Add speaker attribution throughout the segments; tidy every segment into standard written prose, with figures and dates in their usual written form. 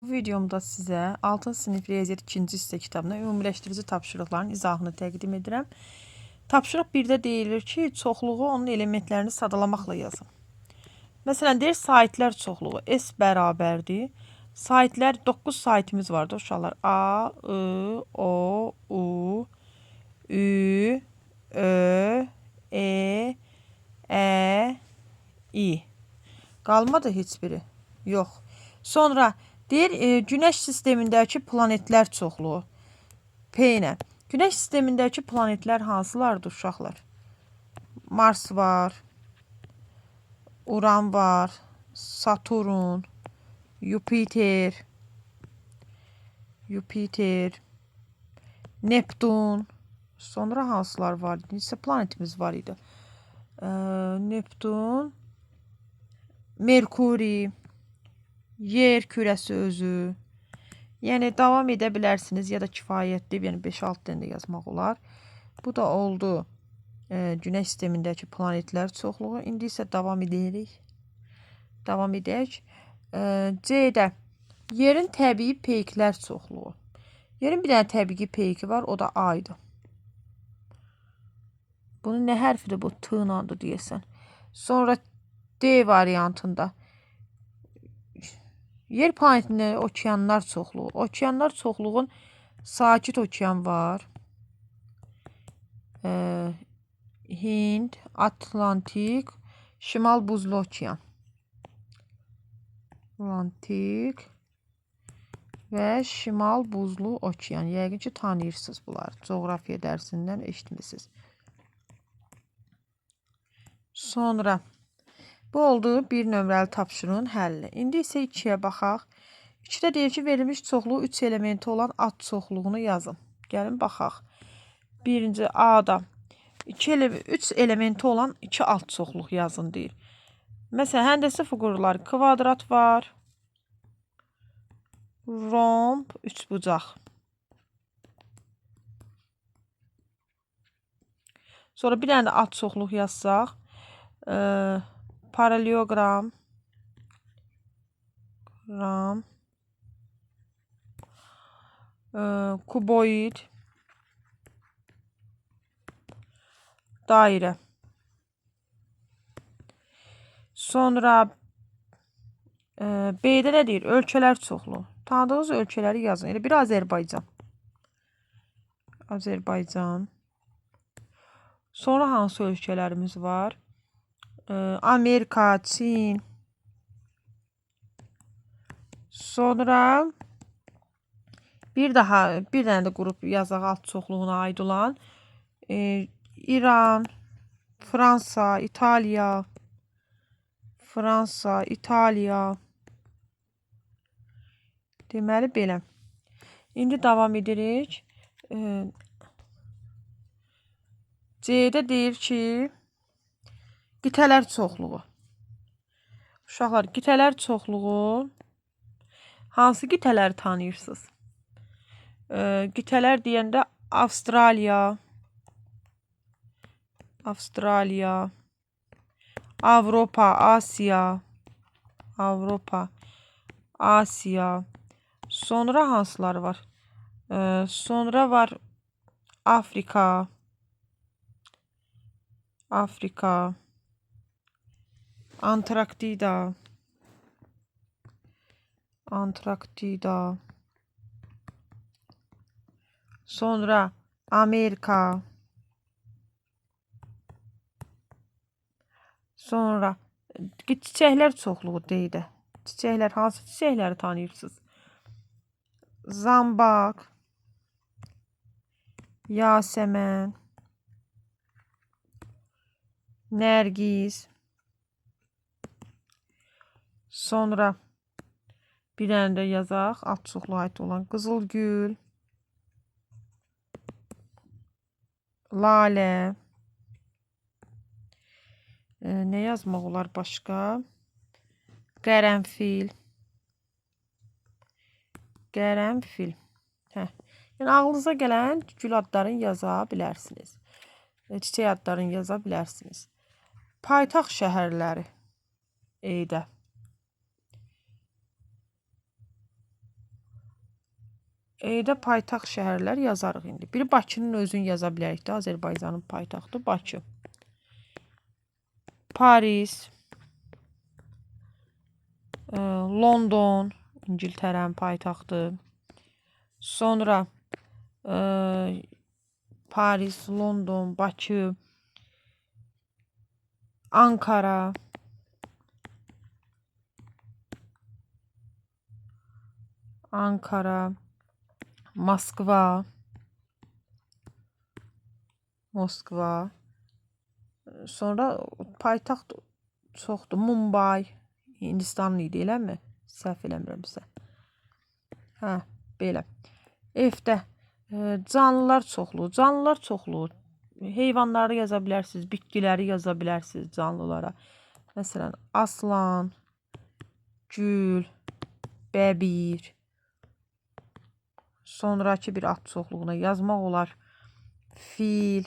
Speaker 1: Bu videomda sizə 6 sinif riyaziyyat 2-ci hissə kitabına ümumiləşdirici tapşırıqların izahını təqdim edirəm. Tapşırıq 1-də deyilir ki, çoxluğu onun elementlərini sadalamaqla yazın. Məsələn, deyir, saitlər çoxluğu S bərabərdir. Saitlər 9 saitimiz vardır uşaqlar. A, I, O, U, Ü, Ö, E, Ə, İ. Qalmadı heç biri. Yox. Sonra deyir, Günəş sistemindəki planetlər çoxluğu. P ilə. Günəş sistemindəki planetlər hansılardır uşaqlar? Mars var, Uran var, Saturn, Jupiter, Neptun. Sonra hansılar var idi? Neçə planetimiz var idi? Neptun, Merkuri, Yer kürəsi özü. Yəni davam edə bilərsiniz ya da kifayətli, yəni 5-6 dənə də yazmaq olar. Bu da oldu Günəş sistemindəki planetlər çoxluğu. İndi isə davam edirik. Davam edək. C-də yerin təbii peyklər çoxluğu. Yerin bir dənə təbii peyki var, o da Aydır. Bunun nə hərfidir bu? T-nandır deyəsən. Sonra D variantında yer planetində okeanlar çoxluğu. Okeanlar çoxluğun sakit okean var. Hind, Atlantik, Şimal buzlu okean. Atlantik və Şimal buzlu okean. Yəqin ki, tanıyırsınız bunları. Coğrafiya dərsindən eşitmişsiniz. Sonra bu oldu bir nömrəli tapşırığın həlli. İndi isə 2-yə baxaq. 2-də deyir ki, verilmiş çoxluğu 3 elementi olan ad çoxluğunu yazın. Gəlin baxaq. Birinci A-da 3 elementi olan 2 ad çoxluq yazın deyir. Məsələn, həndəsə fiqurlar kvadrat var. Romb, üçbucaq. Sonra bir dənə də ad çoxluq yazsaq. Paralelogram, kuboid, dairə. Sonra B-də nə deyir? Ölkələr çoxluğu. Tanıdığınız ölkələri yazın. Elə bir Azərbaycan. Sonra hansı ölkələrimiz var? Amerika, Çin. Sonra bir dənə də qrup yazaq alt çoxluğuna aid olan. İran, Fransa, İtaliya. Deməli belə. İndi davam edirik. C-də deyir ki, qitələr çoxluğu. Uşaqlar, qitələr çoxluğu hansı qitələri tanıyırsınız? Qitələr deyəndə Avstraliya, Avropa, Asiya. Sonra hansıları var? Sonra var Afrika, Antarktida. Sonra Amerika. Sonra çiçəklər çoxluğu deyil. Çiçəklər, hansı çiçəkləri tanıyırsınız? Zambaq, Yasəmən, Nərgiz. Sonra bir dənə də yazaq, ad çoxluğuna aid olan Qızılgül, Lalə. Nə yazmaq olar başqa? Qərənfil. Yəni ağlınıza gələn gül adlarını yaza bilərsiniz. Çiçək adlarını yaza bilərsiniz. Paytaxt şəhərləri E-də. E-də paytaxt şəhərlər yazarıq indi. Biri Bakının özünü yaza bilərik də, Azərbaycanın paytaxtı Bakı. Paris, London, İngiltərənin paytaxtı. Sonra Paris, London, Bakı, Ankara, Moskva, sonra paytaxt çoxdur. Mumbai, Hindistanlı idi, eləmi? Səhv eləmirəmsə. Hə, belə. Evdə canlılar çoxluğu. Heyvanları yaza bilərsiniz, bitkiləri yaza bilərsiniz canlılara. Məsələn, aslan, gül, bəbir. Sonraki bir at çoxluğuna yazmaq olar. Fil,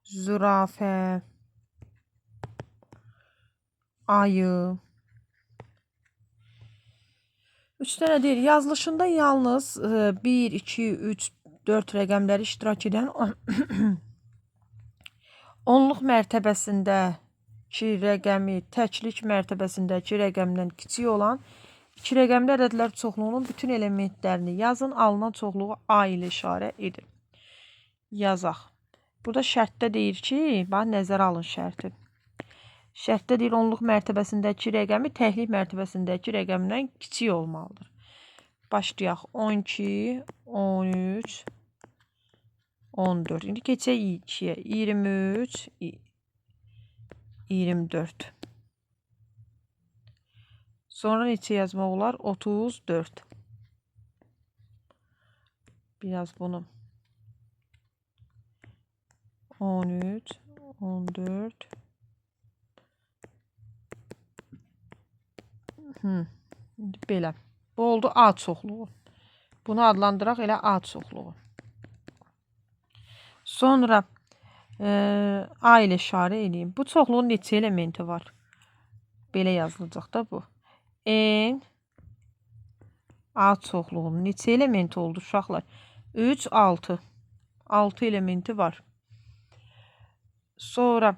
Speaker 1: zürafə, ayı. 3 dənə deyil. Yazılışında yalnız 1, 2, 3, 4 rəqəmləri iştirak edən onluq mərtəbəsindəki rəqəmi təklik mərtəbəsindəki rəqəmdən kiçik olan 2 rəqəmli ədədlər çoxluğunun bütün elementlərini yazın. Alınan çoxluğu A ilə işarə edin. Yazaq. Burada şərtdə deyir ki, bax nəzərə alın şərti. Şərtdə deyir onluq mərtəbəsindəki rəqəmi təklik mərtəbəsindəki rəqəmdən kiçik olmalıdır. Başlayaq. 12, 13, 14. İndi keçək 2-yə. 23, 24. Sonra neçə yazmaq olar? 34. Biraz bunu. 13, 14. Belə. Bu oldu A çoxluğu. Bunu adlandıraq elə A çoxluğu. Sonra A ilə işarə edeyim. Bu çoxluğun neçə elementi var? Belə yazılacaq da bu. N A çoxluğunun neçə elementi oldu uşaqlar? 3, 6. 6 elementi var. Sonra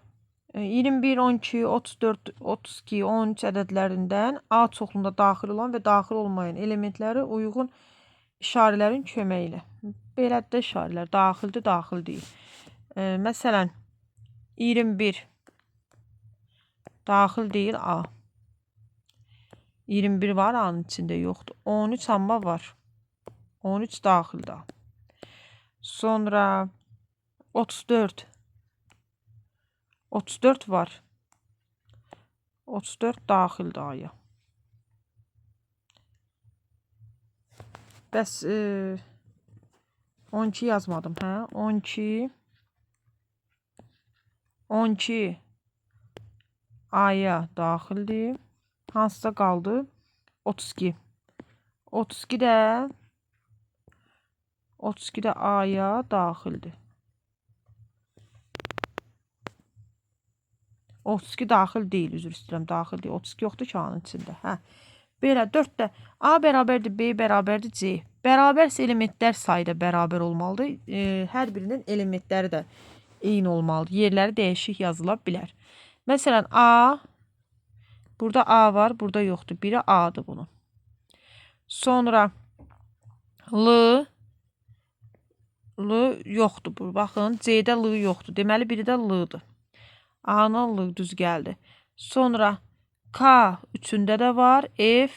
Speaker 1: 21, 12, 34, 32, 13 ədədlərindən A çoxluğunda daxil olan və daxil olmayan elementləri uyğun işarələrin köməyi ilə. Belədir də işarələr. Daxildir, daxil deyil. Məsələn, 21 daxil deyil A. 21 var, A-nın içində yoxdur. 13 amma var. 13 daxildir A. Sonra 34. 34 var. 34 daxildir A-ya. Bəs 12 yazmadım, hə? 12 A-ya daxildir. Hansısa qaldı? 32. 32 də A-ya daxildir. 32 daxil deyil, üzr istəyirəm, daxil deyil. 32 yoxdur ki, A-nın içində. Hə. Belə 4 də A bərabərdir, B bərabərdir, C. Bərabərsə elementlər sayı da bərabər olmalıdır. Hər birinin elementləri də eyni olmalıdır. Yerləri dəyişik yazıla bilər. Məsələn, A, burada A var, burada yoxdur. Biri A-dır bunun. Sonra L yoxdur. Baxın, C-də L yoxdur. Deməli, biri də L-dır. A-nın L düz gəldi. Sonra K üçündə də var. F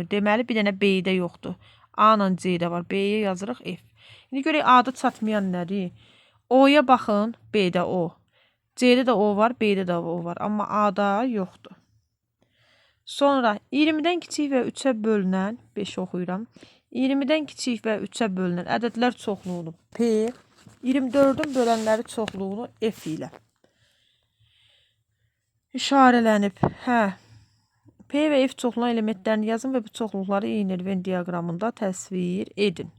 Speaker 1: deməli, bir dənə B-də yoxdur. A-nın C-də var. B-yə yazırıq F. İndi görək A-da çatmayan nədir? O-ya baxın. B-də O. C-də də O var. B-də də O var. Amma A-da yoxdur. Sonra 20-dən kiçik və 3-ə bölünən 5 oxuyuram. 20-dən kiçik və 3-ə bölünən ədədlər çoxluğunu P, 24-ün bölənləri çoxluğunu F ilə işarələnib. Hə. P və F çoxluğun elementlərini yazın və bu çoxluqları eyni Venn diaqramında təsvir edin.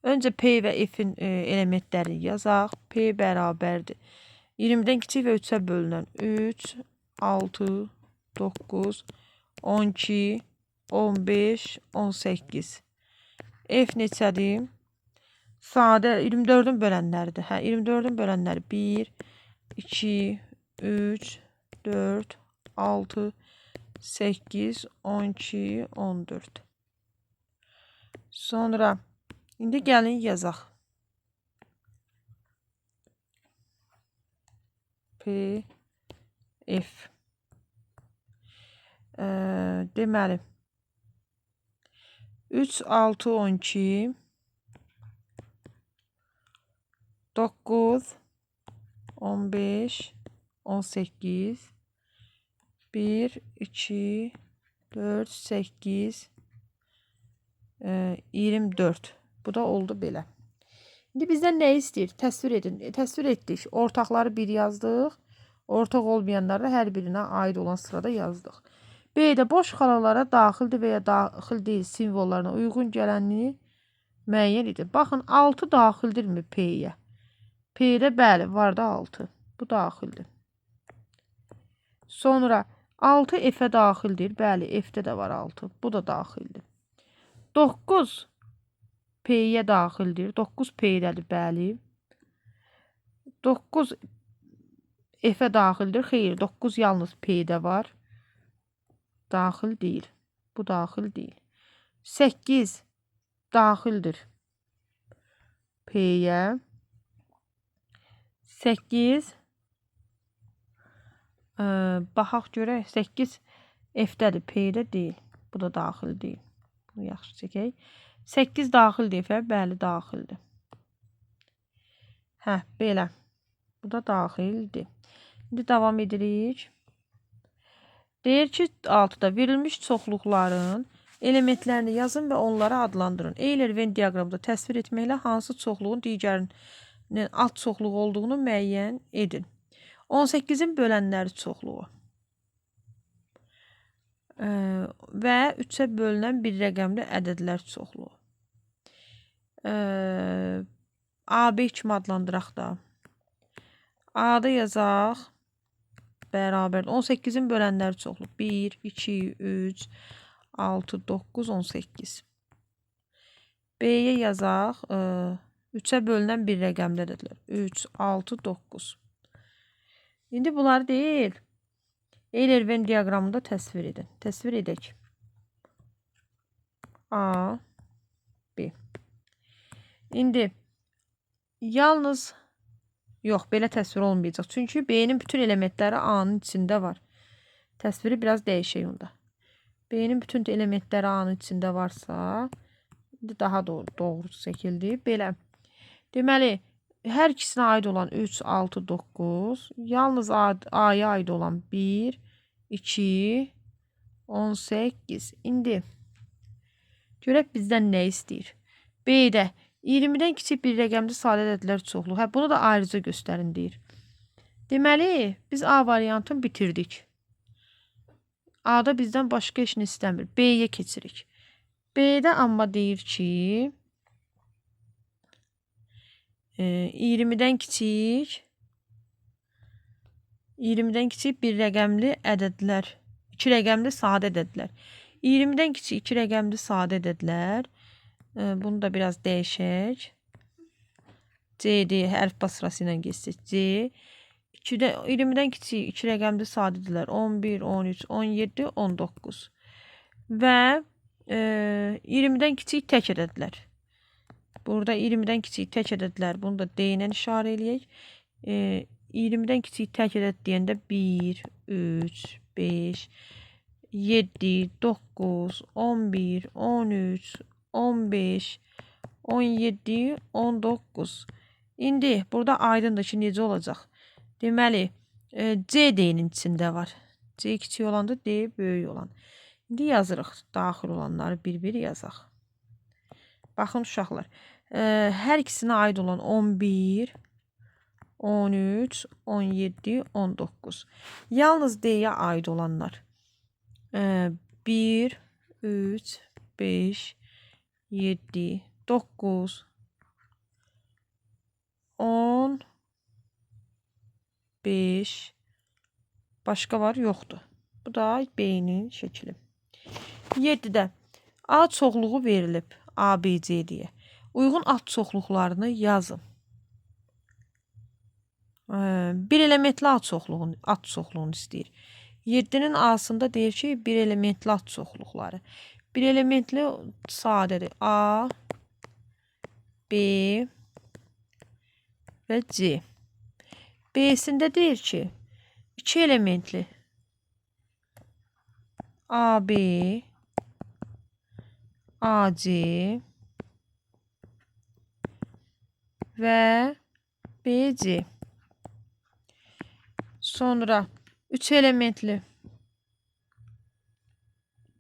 Speaker 1: Öncə P və F-in elementlərini yazaq. P bərabərdir. 20-dən kiçik və 3-ə bölünən 3, 6, 9, 12, 15, 18. F neçədir? Sadə 24-ün bölənləridir. Hə, 24-ün bölənləri 1, 2, 3, 4, 6, 8, 12, 14. Sonra indi gəlin yazaq. P, F. Deməli 3, 6, 12, 9, 15, 18, 1, 2, 4, 8, 24. Bu da oldu belə. İndi bizdən nə istəyir? Təsvir edin. Təsvir etdik. Ortaqları 1 yazdıq. Ortaq olmayanları da hər birinə aid olan sırada yazdıq. B-də boş xalalara daxildir və ya daxil deyil simvollarına uyğun gələnini müəyyən edin. Baxın, 6 daxildirmi P-yə? P-də bəli, var da 6. Bu daxildir. Sonra 6 F-ə daxildir. Bəli, F-də də var 6. Bu da daxildir. 9 P-yə daxildir. 9 P-dədir, bəli. 9 F-ə daxildir. Xeyr, 9 yalnız P-də var. Daxil deyil. Bu daxil deyil. 8 daxildir P-yə. 8 baxaq görək. 8 F-dədir, P-də deyil. Bu da daxil deyil. Bunu yaxşı çəkək. 8 daxildir F-ə, bəli, daxildir. Hə, belə. Bu da daxildir. İndi davam edirik. Deyir ki, 6-da verilmiş çoxluqların elementlərini yazın və onları adlandırın. Euler-Venn diaqramda təsvir etməklə hansı çoxluğun digərinin alt çoxluğu olduğunu müəyyən edin. 18-in bölənləri çoxluğu və 3-ə bölünən bir rəqəmli ədədlər çoxluğu. AB kimi adlandıraq da. A-da yazaq. Bərabər 18-in bölənləri çoxluq 1, 2, 3, 6, 9, 18. B-yə yazaq. 3-ə bölünən bir rəqəmli ədədlər. 3, 6, 9. İndi bunları deyil. Euler-Venn diaqramında təsvir edin. Təsvir edək. A, B. İndi yalnız yox, belə təsvir olmayacaq. Çünki B-nin bütün elementləri A-nın içində var. Təsviri biraz dəyişək onda. B-nin bütün elementləri A-nın içində varsa, daha doğru şəkildir. Belə. Deməli, hər ikisinə aid olan 3, 6, 9, yalnız A-ya aid olan 1, 2, 18. İndi görək bizdən nə istəyir? B-də 20-dən kiçik bir rəqəmli sadə ədədlər çoxluğu. Hə, bunu da ayrıca göstərin deyir. Deməli, biz A variantını bitirdik. A-da bizdən başqa işini istəmir. B-yə keçirik. B-də amma deyir ki, 20-dən kiçik bir rəqəmli ədədlər, 2 rəqəmli sadə ədədlər. 20-dən kiçik 2 rəqəmli sadə ədədlər. Bunu da biraz dəyişək. C-D hərf sırası ilə geçsək. C. 20-dən kiçik 2 rəqəmli sadə ədədlər. 11, 13, 17, 19. Və 20-dən kiçik tək ədədlər. Burada 20-dən kiçik tək ədədlər. Bunu da D ilə işarə eləyək. 20-dən kiçik tək ədəd deyəndə 1, 3, 5, 7, 9, 11, 13, 15, 17, 19. İndi burada aydındır ki, necə olacaq? Deməli, C D-nin içində var. C kiçik olanda D böyük olan. İndi yazırıq. Daxil olanları bir-bir yazaq. Baxın uşaqlar. Hər ikisinə aid olan 11, 13, 17, 19. Yalnız D-yə aid olanlar. 1, 3, 5, 7, 9, 10, 5. Başqa var? Yoxdur. Bu da B-nin şəkli. 7-də A çoxluğu verilib. A, B, C deyə. Uyğun ad çoxluqlarını yazın. Bir elementli ad çoxluğunu istəyir. 7-nin A'sında deyir ki, bir elementli ad çoxluqları. Bir elementli sadədir. A, B və C. B'sində deyir ki, 2 elementli. A, B, A, C və B, C. Sonra 3 elementli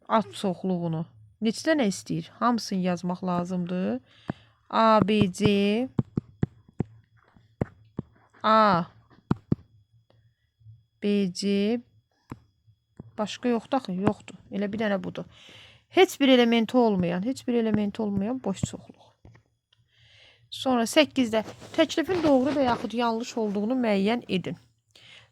Speaker 1: ad çoxluğunu neçə dənə istəyir? Hamısını yazmaq lazımdır. A, B, C, A, B, C, başqa yoxdur axı, yoxdur. Elə bir dənə budur. Heç bir elementi olmayan boş çoxluq. Sonra 8-də təklifin doğru və yaxud yanlış olduğunu müəyyən edin.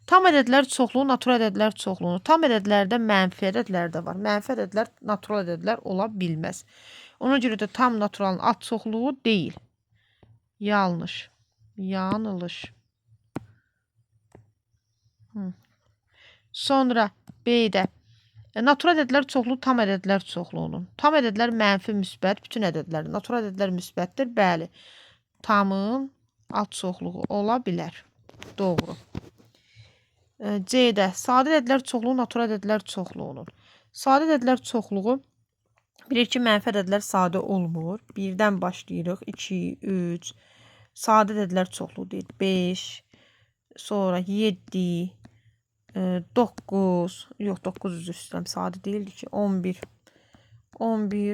Speaker 1: Tam ədədlər çoxluğu, natural ədədlər çoxluğunu. Tam ədədlərdə mənfi ədədlər də var. Mənfi ədədlər natural ədədlər ola bilməz. Ona görə də tam naturalın ad çoxluğu deyil. Yanlış. Sonra B-də natural ədədlər çoxluğu tam ədədlər çoxluğunun. Tam ədədlər mənfi, müsbət, bütün ədədlər. Natural ədədlər müsbətdir, bəli. Tamın ad çoxluğu ola bilər. Doğru. C-də sadə ədədlər çoxluğu natural ədədlər çoxluğunun. Sadə ədədlər çoxluğu bilir ki, mənfi ədədlər sadə olmur. 1-dən başlayırıq. 2, 3. Sadə ədədlər çoxluğu deyil. 5, sonra 7, 9, yox 9 üzr istəyirəm, sadə deyildi ki, 11,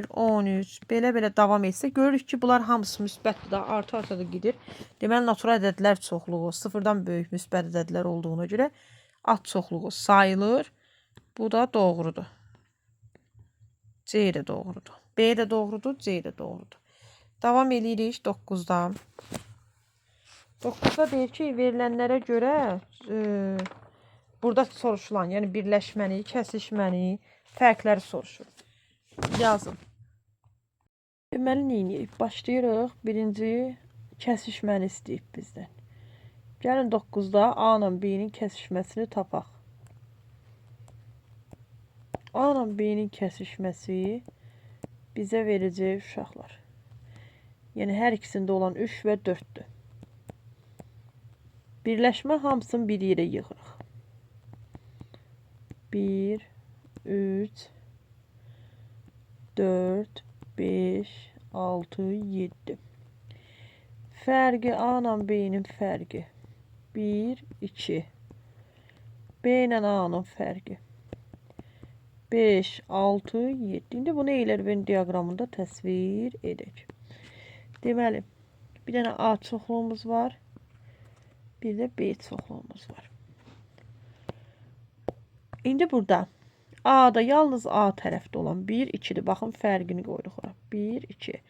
Speaker 1: 13, belə davam etsə, görürük ki, bunlar hamısı müsbətdir də, artı da gedir. Deməli, natural ədədlər çoxluğu sıfırdan böyük müsbət ədədlər olduğuna görə ad çoxluğu sayılır. Bu da doğrudur. C də doğrudur. B də doğrudur, C də doğrudur. Davam edirik 9-da. 9-da deyir ki, verilənlərə görə burada soruşulan, yəni birləşməni, kəsişməni, fərqləri soruşur. Yazın. Deməli, neyinirik? Başlayırıq. Birinci kəsişməni istəyib bizdən. Gəlin 9-da A ilə B-nin kəsişməsini tapaq. A ilə B-nin kəsişməsi bizə verəcək uşaqlar. Yəni, hər ikisində olan 3 və 4-dür. Birləşmə hamısını bir yerə yığırıq. 1, 3, 4, 5, 6, 7. Fərqi A ilə B-nin fərqi. 1, 2. B ilə A-nın fərqi. 5, 6, 7. İndi bunu Eyler-Venn diaqramında təsvir edək. Deməli, bir dənə A çoxluğumuz var. Bir də B çoxluğumuz var. İndi burada A'da yalnız A tərəfdə olan 1, 2-dir. Baxın, fərqini qoyuruq. 1, 2.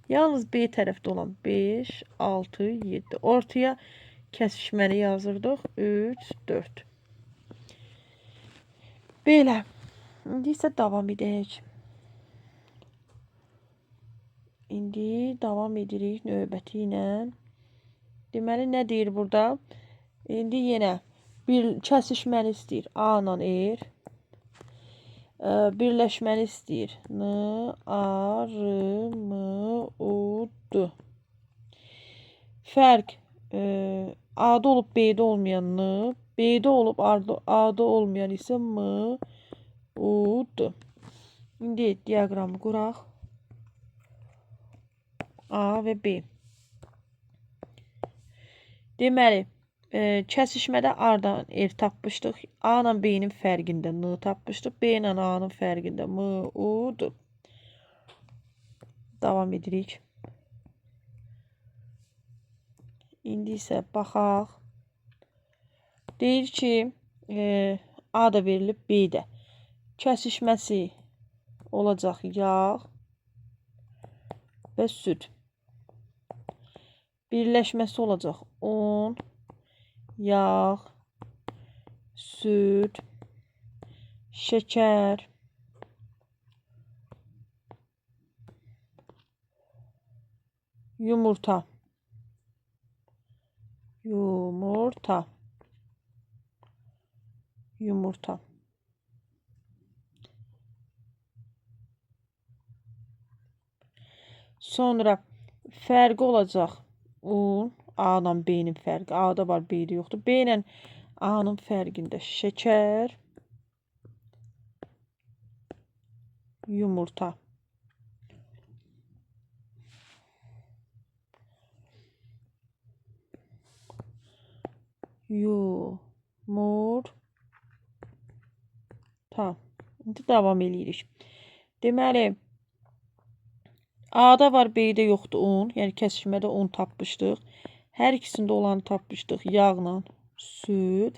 Speaker 1: Yalnız B tərəfdə olan 5, 6, 7. Ortaya kəsişməni yazırdıq. 3, 4. Belə. İndi isə davam edək. İndi davam edirik növbəti ilə. Deməli, nə deyir burada? İndi yenə bir kəsişməni istəyir. A ilə R. Birləşməni istəyir. N, A, R, M, U, D. Fərq A-da olub B-də olmayan N, B-də olub A-da olmayan isə M, U, D. İndi diaqramı quraq. A və B. Deməli, kəsişmədə A-dan R tapmışdıq. A ilə B-nin fərqində N tapmışdıq. B ilə A-nın fərqində M, U, D. Davam edirik. İndi isə baxaq. Deyir ki, A da verilib, B də. Kəsişməsi olacaq yağ və süd. Birləşməsi olacaq un, yağ, süd, şəkər, Yumurta. Yumurta. Yumurta. Sonra fərqi olacaq. Un, A-la B-nin fərqi. A-da var, B-də yoxdur. B ilə A-nın fərqində şəkər, yumurta. Yumurta. İndi davam eləyirik. Deməli, A-da var, B-də yoxdur un. Yəni kəsişmədə un tapmışdıq. Hər ikisində olanı tapmışdıq. Yağla süd.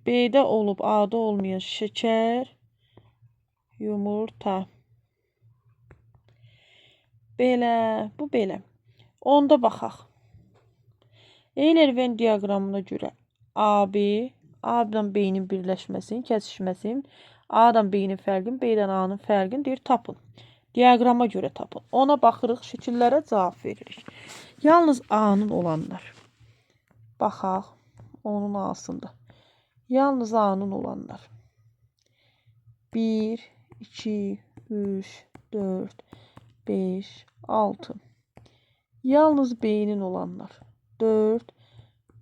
Speaker 1: B-də olub, A-da olmayan şəkər, yumurta. Belə, bu belə. Onda baxaq. Eyler-Venn diaqramına görə AB, A-dan B-nin birləşməsinin, kəsişməsinin, A-dan B-nin fərqini, B-dən A-nın fərqini deyir tapın. Diaqrama görə tapın. Ona baxırıq, şəkillərə cavab veririk. Yalnız A-nın olanlar. Baxaq, onun A-sında. Yalnız A-nın olanlar. 1, 2, 3, 4, 5, 6. Yalnız B-nin olanlar. 4,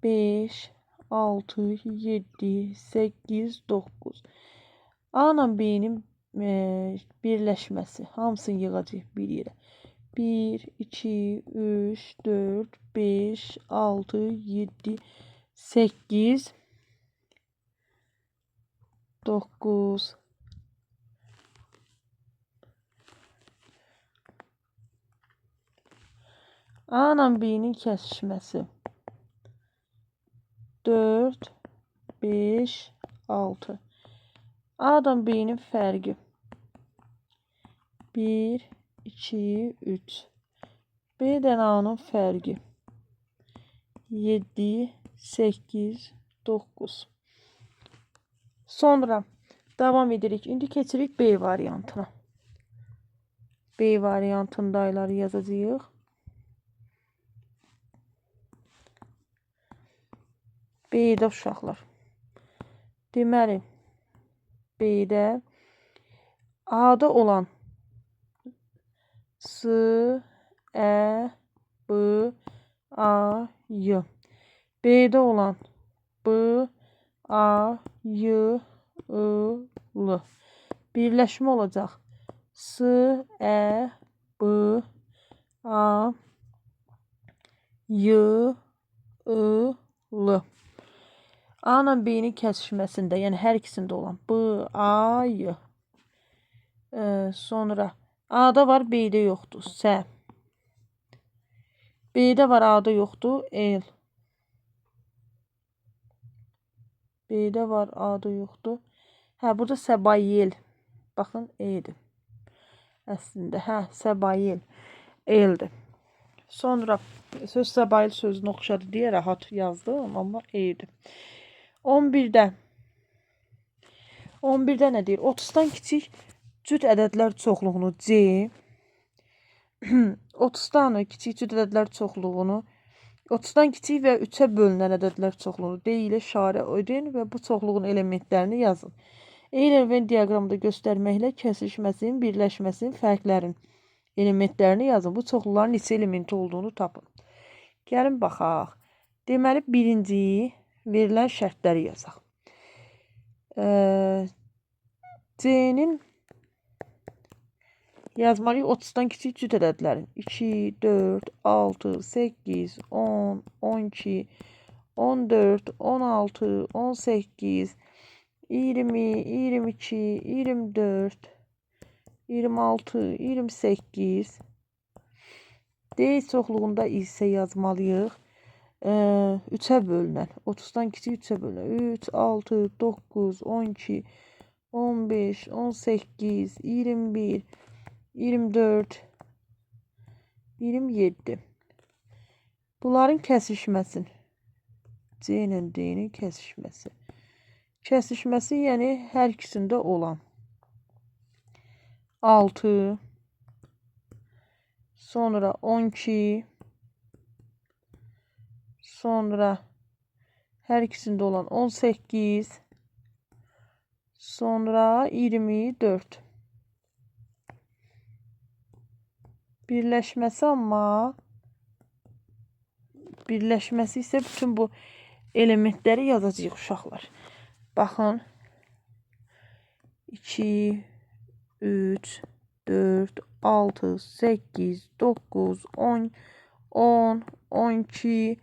Speaker 1: 5, 6, 7, 8, 9. A-la B-nin birləşməsi. Hamısını yığacaq bir yerə. 1, 2, 3, 4, 5, 6, 7, 8, 9. A-la B-nin kəsişməsi. 4, 5, 6. A-dan B-nin fərqi. 1, 2, 3. B-dən A-nın fərqi. 7, 8, 9. Sonra davam edirik. İndi keçirik B variantına. B variantındayları yazacağıq. B-də uşaqlar. Deməli, B-də A-da olan S, Ə, B, A, Y. B-də olan B, A, Y, I, L. Birləşmə olacaq. S, Ə, B, A, Y, I, L. A-la B-nin kəsişməsində, yəni hər ikisində olan B, A, Y. Sonra A-da var, B-də yoxdur. S. B-də var, A-da yoxdur. L. B-də var, A-da yoxdur. Hə, burada Səbayel. Baxın, E-dir. Əslində, hə, Səbayel. L-dir. Sonra söz Səbayel sözünü oxşadı deyə rahat yazdım, amma E-dir. 11-də. 11-də nə deyir? 30-dan kiçik cüt ədədlər çoxluğunu C, 30-dan kiçik cüt ədədlər çoxluğunu, 30-dan kiçik və 3-ə bölünən ədədlər çoxluğunu D ilə işarə edin və bu çoxluğun elementlərini yazın. Eyler-Venn diaqramında göstərməklə kəsişməsinin, birləşməsinin, fərqlərin elementlərini yazın. Bu çoxluqların neçə elementi olduğunu tapın. Gəlin baxaq. Deməli, birinci verilən şərtləri yazaq. C-nin yazmalıyıq 30-dan kiçik cüt ədədlərin. 2, 4, 6, 8, 10, 12, 14, 16, 18, 20, 22, 24, 26, 28. D çoxluğunda isə yazmalıyıq. 3-ə bölünən. 30-dan kiçik 3-ə bölünən. 3, 6, 9, 12, 15, 18, 21, 24, 27. Bunların kəsişməsin. C ilə D-nin kəsişməsi. Kəsişməsi, yəni hər ikisində olan. 6. sonra 12, sonra hər ikisində olan 18, sonra 24. Birləşməsi isə bütün bu elementləri yazacağıq uşaqlar. Baxın. 2, 3, 4, 6, 8, 9, 10, 10, 12,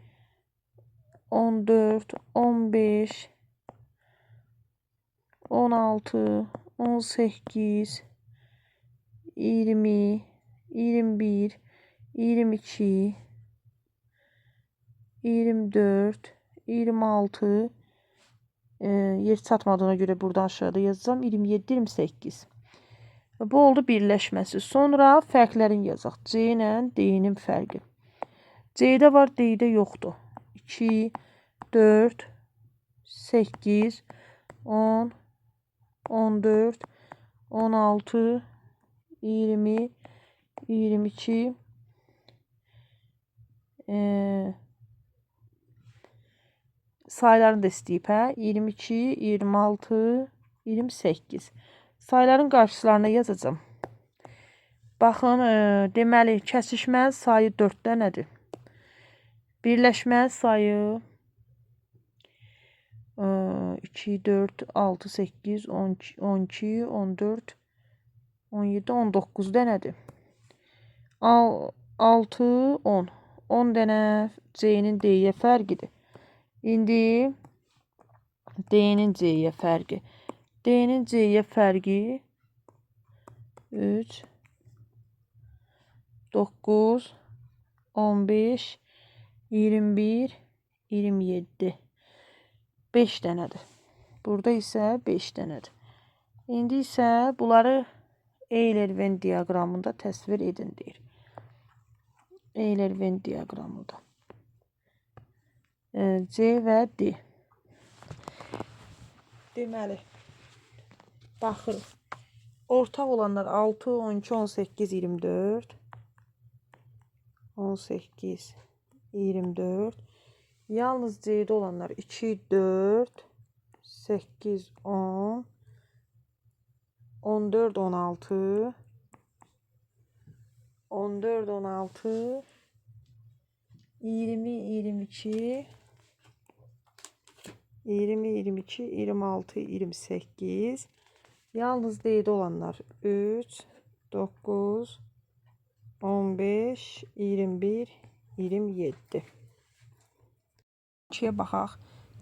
Speaker 1: 14, 15, 16, 18, 20, 21, 22, 24, 26, yer çatmadığına göre buradan aşağıda yazacağım. 27, 28. Bu oldu birləşməsi. Sonra fərqlərini yazaq. C ilə D-nin fərqi. C-də var, D-də yoxdur. 2, 4, 8, 10, 14, 16, 20, 22, sayılarını da istəyib, hə? 22, 26, 28. Sayıların qarşılarına yazacağım. Baxın, deməli, kəsişmə sayı 4 dənədir. Birləşmə sayı 2, 4, 6, 8, 12, 14, 17, 19 dənədir. 6, 10. 10 dənə C-nin D-yə fərqidir. İndi D-nin C-yə fərqi. D-nin C-yə fərqi 3, 9, 15, 21, 27. 5 dənədir. Burada isə 5 dənədir. İndi isə bunları Euler-Venn diaqramında təsvir edin deyir. Euler-Venn diaqramında. C və D. Deməli, baxırıq. Ortaq olanlar 6, 12, 18, 24. 18, 24. Yalnız C'də olanlar 2, 4, 8, 10, 14, 16, 14, 16, 20, 22, 20, 22, 26, 28. Yalnız D'de olanlar 3, 9, 15, 21, 27. 2'ye baxaq.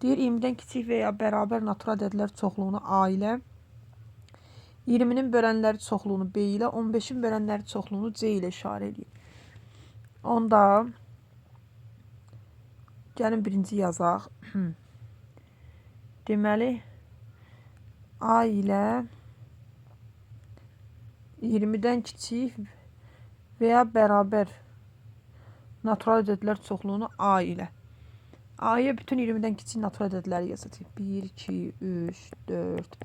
Speaker 1: Deyir 20-dən kiçik və ya bərabər natural ədədlər çoxluğunu A ilə, 20-nin bölənləri çoxluğunu B ilə, 15-in bölənləri çoxluğunu C ilə işarə edeyim. Onda gəlin birinci yazaq. Deməli A ilə 20-dən kiçik və ya bərabər natural ədədlər çoxluğunu A ilə. A'ya bütün 20'den kiçik natural ədədləri yazacağıq. 1, 2, 3, 4,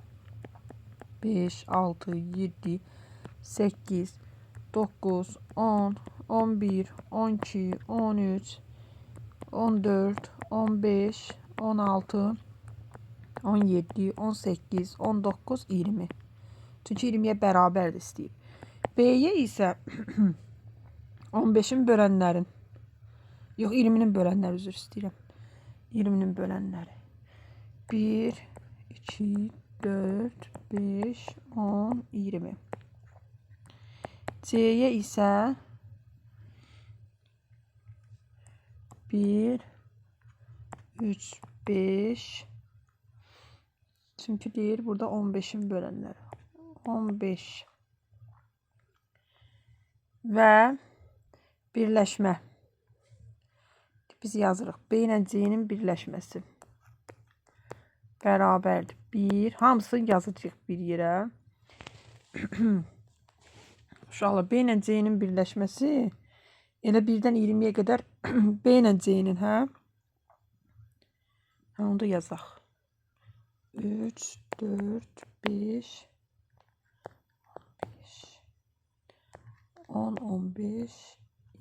Speaker 1: 5, 6, 7, 8, 9, 10, 11, 12, 13, 14, 15, 16, 17, 18, 19, 20. Çünki 20'ye bərabərdir istəyib. B'ye isə 15'in bölənlərin, yox 20'nin bölənləri üzr istəyirəm. 20'nin bölənləri 1, 2, 4, 5, 10, 20. C'ye isə 1, 3, 5. Çünki deyir burada 15'in bölənləri. 15 və birləşmə. Biz yazırıq. B ilə C-nin birləşməsi bərabərdir. 1. Hamısını yazacağıq bir yerə. Uşaqlar, B ilə C-nin birləşməsi elə 1-dən 20'ye qədər B ilə C-nin, hə? Onu da yazaq. 3, 4, 5, 10, 15,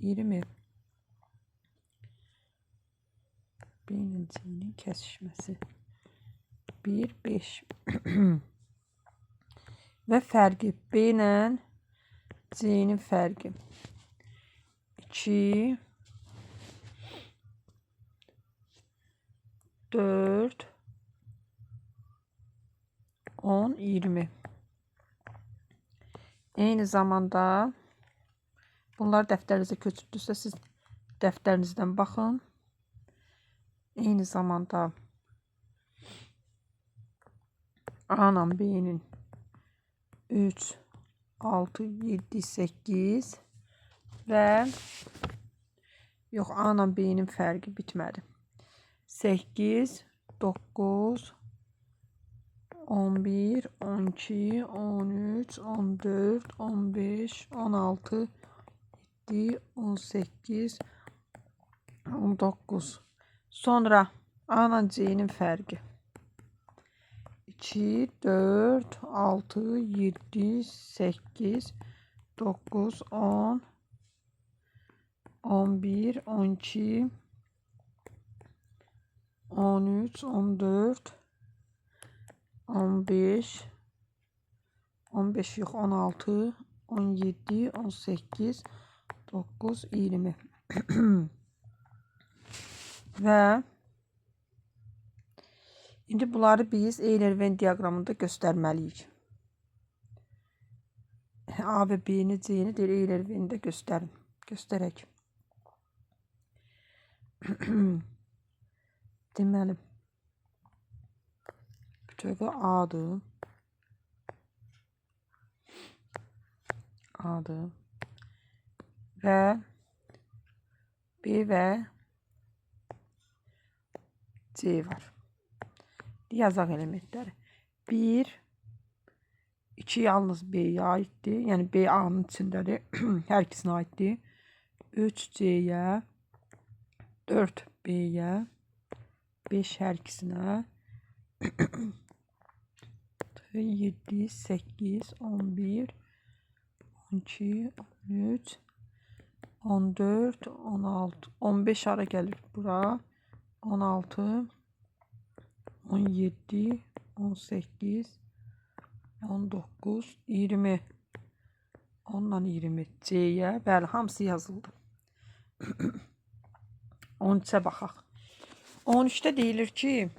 Speaker 1: 20. B-nin C-nin kəsişməsi. 1, 5. Və fərqi. B ilə C-nin fərqi. 2, 4, 10, 20. Eyni zamanda bunlar dəftərinizə köçürdünüzsə, siz dəftərinizdən baxın. Eyni zamanda A ilə B-nin 3, 6, 7, 8 və yox, A ilə B-nin fərqi bitmədi. 8, 9, 11, 12, 13, 14, 15, 16, 17, 18, 19. Sonra A ilə C-nin fərqi. 2, 4, 6, 7, 8, 9, 10, 11, 12, 13, 14, 15, 15 yox, 16, 17, 18, 9, 20. Və indi bunları biz Euler-Venn diaqramında göstərməliyik. A və B-ni, C-ni Euler-Venn-də göstərək. Deməli, bütövi A-dır. A-dır. Və B və C var. Yazaq elementləri. 1, 2 yalnız B-yə aiddir. Yəni B A-nın içindədir. Hər ikisinə aiddir. 3 C-yə, 4 B-yə, 5 hər ikisinə, 7, 8, 11, 12, 13, 14, 16, 15 ara gəlir bura, 16, 17, 18, 19, 20, 10-dan 20 C-yə, bəli, hamısı yazıldı. 13-ə baxaq. 13-də deyilir ki,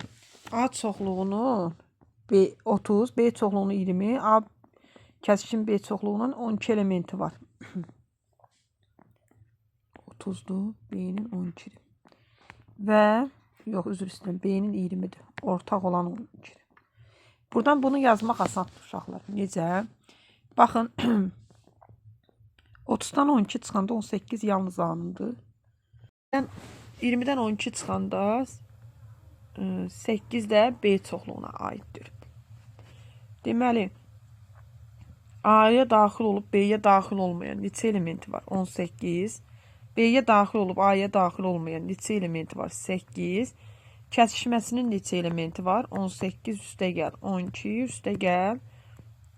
Speaker 1: A çoxluğunun 30, B çoxluğunun 20, A kəsişin B çoxluğunun 12 elementi var. 30'dur, B-nin 12'dir. Və, yox, üzr istəyirəm, B-nin 20'dir. Ortaq olan 12'dir. Buradan bunu yazmaq asandır uşaqlar. Necə? Baxın, 30-dan 12 çıxanda 18 yalnız A-nındır. 20-dən 12 çıxanda 8 də B çoxluğuna aiddir. Deməli, A-ya daxil olub B-yə daxil olmayan neçə elementi var? 18. B-yə daxil olub A-ya daxil olmayan neçə elementi var? 8. Kəsişməsinin neçə elementi var? 18 üstə gəl 12 üstə gəl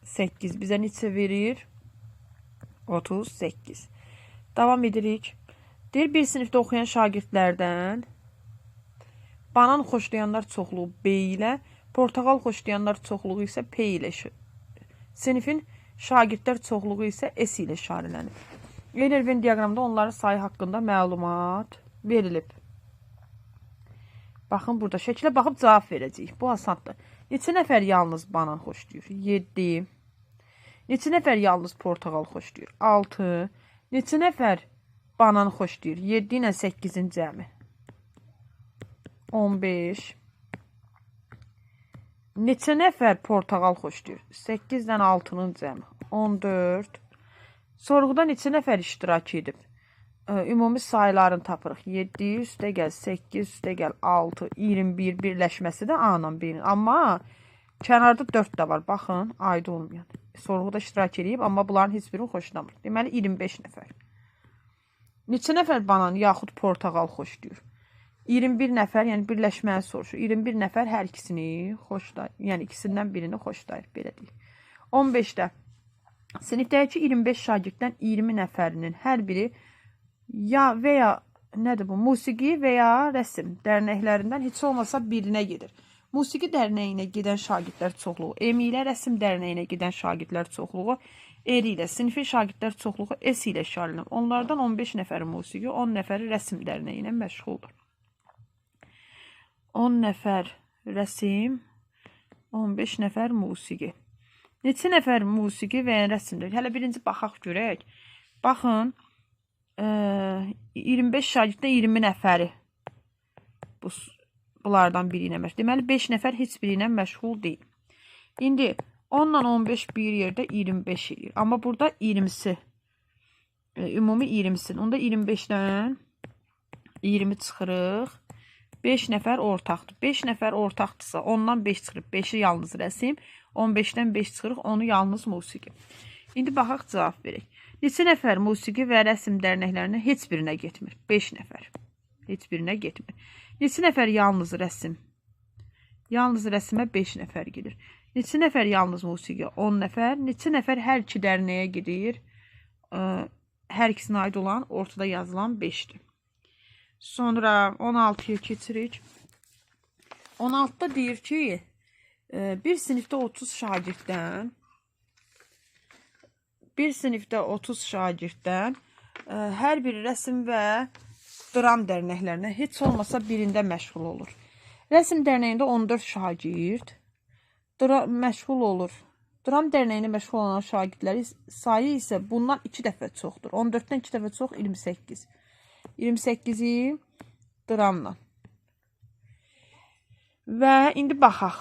Speaker 1: 8. Bizə neçə verir? 38. Davam edirik. Deyir, bir sinifdə oxuyan şagirdlərdən banan xoşlayanlar çoxluğu B ilə, portağal xoşlayanlar çoxluğu isə P ilə, sinifin şagirdlər çoxluğu isə S ilə işarələnir. Euler-Venn diaqramda onların sayı haqqında məlumat verilib. Baxın, burada şəkilə baxıb cavab verəcəyik. Bu asandır. Neçə nəfər yalnız banan xoşlayır? 7. Neçə nəfər yalnız portağal xoşlayır? 6. Neçə nəfər banan xoşlayır? 7 ilə 8-in cəmi. 15. Neçə nəfər portağal xoşlayır? 8 ilə 6-nın cəmi. 14. Sorğuda neçə nəfər iştirak edib? Ümumi sayılarını tapırıq. 7 üstə gəl 8 üstə gəl 6, 21 birləşməsi də A ilə B-nin. Amma kənarda 4 də var. Baxın, aid olmayan. Sorğuda iştirak edib, amma bunların heç birini xoşlamır. Deməli, 25 nəfər. Neçə nəfər banan yaxud portağal xoşlayır? 21 nəfər, yəni birləşməni soruşur. 21 nəfər hər ikisini xoşlayır. Yəni ikisindən birini xoşlayır, belə deyil. 15-də sinifdəki 25 şagirddən 20 nəfərinin hər biri ya veya nədir bu? Musiqi veya rəsm dərnəklərindən heç olmasa birinə gedir. Musiqi dərnəyinə gedən şagirdlər çoxluğu M ilə, rəsm dərnəyinə gedən şagirdlər çoxluğu R ilə, sinfi şagirdlər çoxluğu S ilə işarələnir. Onlardan 15 nəfəri musiqi, 10 nəfəri rəsm dərnəyinə məşğuldur. 10 nəfər rəsm, 15 nəfər musiqi. Neçə nəfər musiqi və ya rəsmdir? Hələ birinci baxaq görək. Baxın, 25 şagirddən 20 nəfəri bunlardan biri ilə məşğul. Deməli, 5 nəfər heç biri ilə məşğul deyil. İndi 10 ilə 15 bir yerdə 25 edir. Amma burada 20'si, ümumi 20'sin. Onda 25'dən 20 çıxırıq. 5 nəfər ortaqdır. 5 nəfər ortaqdırsa, ondan 5 çıxırıq. 5'i yalnız rəsm. 15'dən 5 çıxırıq, onu yalnız musiqi. İndi baxaq, cavab verək. Neçə nəfər musiqi və rəsm dərnəklərinə heç birinə getmir? 5 nəfər. Heç birinə getmir. Neçə nəfər yalnız rəsm? Yalnız rəsmə 5 nəfər gedir. Neçə nəfər yalnız musiqi? 10 nəfər. Neçə nəfər hər iki dərnəyə gedir? Hər ikisinə aid olan ortada yazılan 5'dir. Sonra 16'ya keçirik. 16'da deyir ki, bir sinifdə 30 şagirddən hər bir rəsm və dram dərnəklərinə heç olmasa birində məşğul olur. Rəsm dərnəyində 14 şagird məşğul olur. Dram dərnəyində məşğul olan şagirdlərin sayı isə bundan 2 dəfə çoxdur. 14'dən 2 dəfə çox 28. 28'i dramla. Və indi baxaq.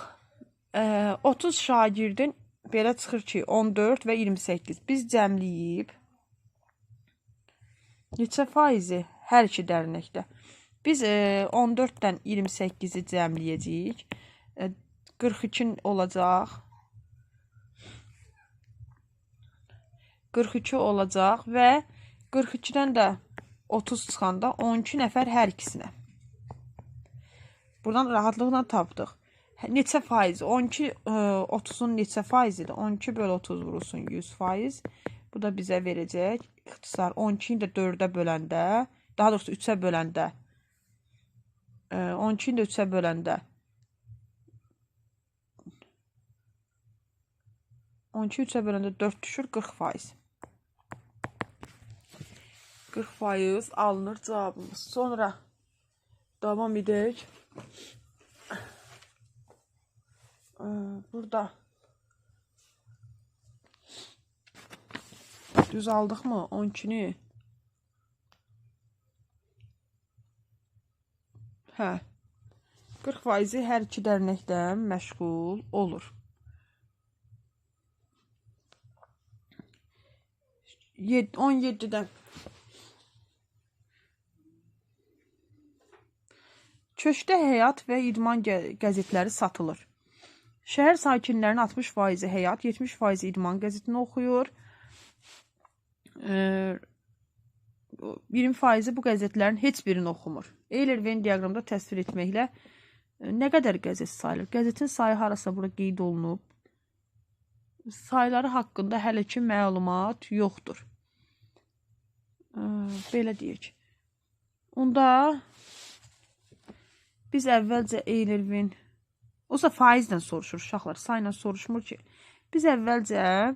Speaker 1: 30 şagirdin belə çıxır ki, 14 və 28. Biz cəmləyib neçə faizi hər iki dərnəkdə? Biz 14'dən 28'i cəmləyəcəyik. 42 olacaq. 42 olacaq və 42'dən də 30 çıxanda 12 nəfər hər ikisinə. Buradan rahatlıqla tapdıq. Neçə faiz? 12, 30'un neçə faizidir? 12 bölü 30 vurulsun 100%. Bu da bizə verəcək. İxtisar 12'ni də 4'ə böləndə, daha doğrusu 3'ə böləndə, 12'ni də 3'ə böləndə 12'yi 3'ə böləndə 4 düşür, 40%. 40% alınır cavabımız. Sonra devam edək. Burada düz aldıq mı 12'ni? Hə. 40% hər iki dərnəkdən məşğul olur. 17'dən Köşkdə həyat və idman qəzetləri satılır. Şəhər sakinlərinin 60% həyat, 70% idman qəzetini oxuyur. 20% bu qəzetlərin heç birini oxumur. Eyler-Venn diaqramda təsvir etməklə nə qədər qəzet sayılır? Qəzetin sayı harasa burada qeyd olunub. Sayıları haqqında hələ ki məlumat yoxdur. Belə deyək. Onda biz əvvəlcə Eyler-Venn, olsa faizlə soruşur uşaqlar, sayla soruşmur ki. Biz əvvəlcə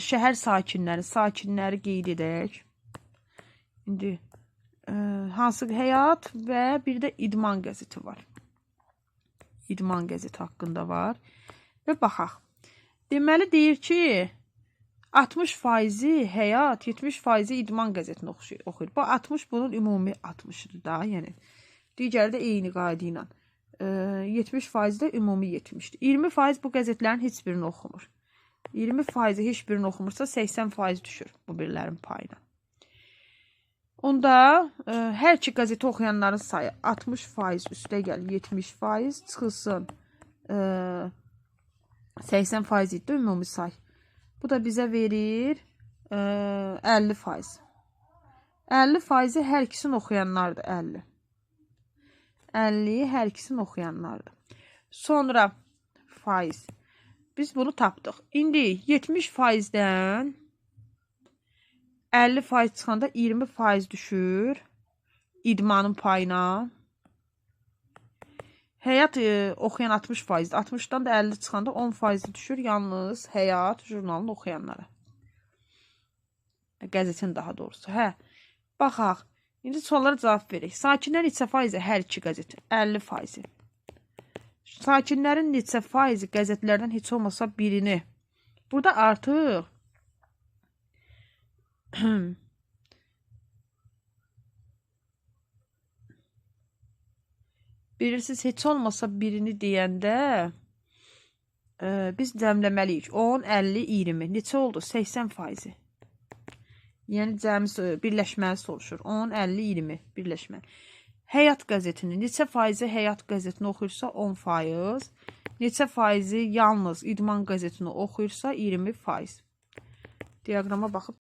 Speaker 1: şəhər sakinləri qeyd edək. İndi hansı həyat və bir də idman qəzeti var. İdman qəzeti haqqında var. Və baxaq. Deməli deyir ki, 60% həyat, 70% idman qəzetini oxuyur. Bu 60 bunun ümumi 60'dır da, yəni. Digəri də eyni qayda ilə. 70% də ümumi 70'dir. 20% bu qəzetlərin heç birini oxumur. 20% heç birini oxumursa 80% düşür bu birlərin payına. Onda hər iki qəzeti oxuyanların sayı 60% üstə gəl 70% çıxılsın 80% idi ümumi say. Bu da bizə verir 50%. 50% hər ikisini oxuyanlardır 50. 50 hər ikisini oxuyanlardır. Sonra faiz. Biz bunu tapdıq. İndi 70%-dən 50% çıxanda 20% düşür idmanın payına. Həyat oxuyan 60%, 60-dan da 50 çıxanda 10% düşür yalnız Həyat jurnalını oxuyanlara. Qəzetin daha doğrusu. Hə, baxaq. İndi suallara cavab verək. Sakinlər neçə faizi hər iki qəzet? 50%. Sakinlərin neçə faizi qəzetlərdən heç olmasa birini. Burada artıq bilirsiniz, heç olmasa birini deyəndə biz cəmləməliyik. 10, 50, 20. Neçə oldu? 80%. Yəni cəmi birləşməli soruşur. 10, 50, 20 birləşmə. Həyat qəzetini neçə faizi Həyat qəzetini oxuyursa 10%. Neçə faizi yalnız İdman qəzetini oxuyursa 20%. Diaqrama baxıb